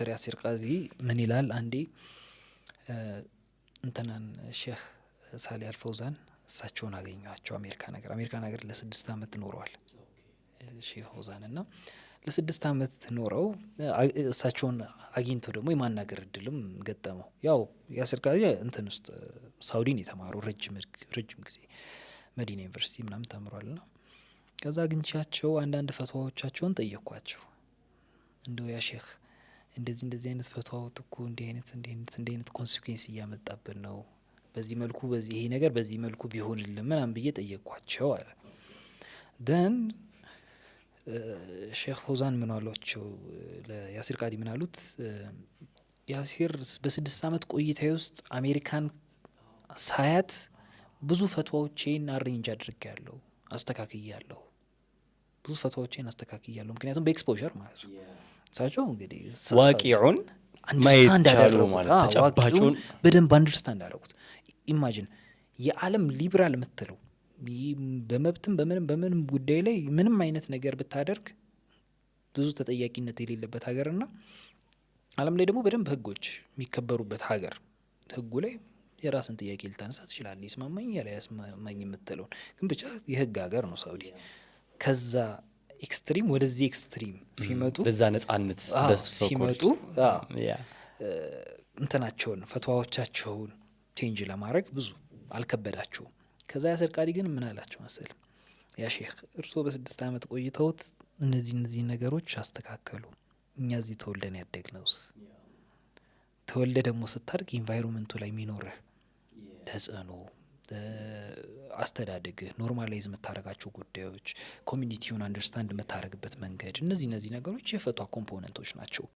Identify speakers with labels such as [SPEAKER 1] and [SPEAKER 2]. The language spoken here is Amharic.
[SPEAKER 1] ዶክተር ያሲር ቃዚ ምን ይላል አንዴ እንትናን ሼህ ሳሊ አልፈውዛን እሳቸውን አገኘዋቸው አሜሪካ ነገር ለ6 አመት ኖረዋል ሼህ ፈውዛን እና ለ6 አመት ኖረው እሳቸውን አግኝተው ደግሞ የማናገር እድልም ገጠመው። ያው ያሲር ቃዚ እንትን ውስጥ ሳውዲን የተማረው ረጅም ጊዜ መዲና ዩኒቨርሲቲ ምናምን ተምሯልና ከዛ አግኝቻቸው አንዳንድ ፈትዋዎቻቸውን ጠየኳቸው። እንደው ያ ሼህ እንደዚህ አይነት ፈትዋው እኮ እንዲህ አይነት ኮንሲኩዌንስ እያመጣብን ነው፣ በዚህ መልኩ በዚህ ይሄ ነገር በዚህ መልኩ ቢሆንልን ምናምን ብዬ ጠየቅኳቸው አለ። ደን ሼህ ፈውዛን ምን አሏቸው ለያሲር ቃዲ ምን አሉት፣ ያሲር በ6 አመት ቆይታዬ ውስጥ አሜሪካን ሳያት ብዙ ፈትዋዎቼን አሬንጅ አድርጌያለሁ፣ አስተካክያለሁ፣ ብዙ ፈትዋዎቼን አስተካክያለሁ። ምክንያቱም በኤክስፖዠር ማለት ነው። እሳቸው እንግዲህ
[SPEAKER 2] ዋቂዑን ማየት ቻሉ ማለት ተጨባጩን
[SPEAKER 1] በደንብ አንደርስታንድ አደረጉት። ኢማጂን የዓለም ሊበራል የምትለው በመብትም በምንም ጉዳይ ላይ ምንም አይነት ነገር ብታደርግ ብዙ ተጠያቂነት የሌለበት ሀገርና ዓለም ላይ ደግሞ በደንብ ህጎች የሚከበሩበት ሀገር፣ ህጉ ላይ የራስን ጥያቄ ልታነሳ ትችላለህ፣ ይስማማኝ ያለ ያስማማኝ የምትለውን ግን ብቻ የህግ ሀገር ነው ሳውዲ። ከዛ ኤክስትሪም ወደዚህ ኤክስትሪም ሲመጡ
[SPEAKER 2] በዛ ነጻነት
[SPEAKER 1] ሲመጡ እንትናቸውን ፈትዋዎቻቸውን ቼንጅ ለማድረግ ብዙ አልከበዳቸውም። ከዛ ያሲር ቃዲ ግን ምን አላቸው መሰል፣ ያ ሼህ እርስዎ በ6 አመት ቆይተውት እነዚህ ነገሮች አስተካከሉ፣ እኛ እዚህ ተወልደን ያደግነውስ ተወልደ ደግሞ ስታድግ ኢንቫይሮንመንቱ ላይ የሚኖርህ ተጽዕኖ፣ አስተዳደግህ፣ ኖርማላይዝ የምታደርጋቸው ጉዳዮች፣ ኮሚኒቲውን አንደርስታንድ የምታደርግበት መንገድ፣ እነዚህ ነገሮች የፈትዋ ኮምፖነንቶች ናቸው።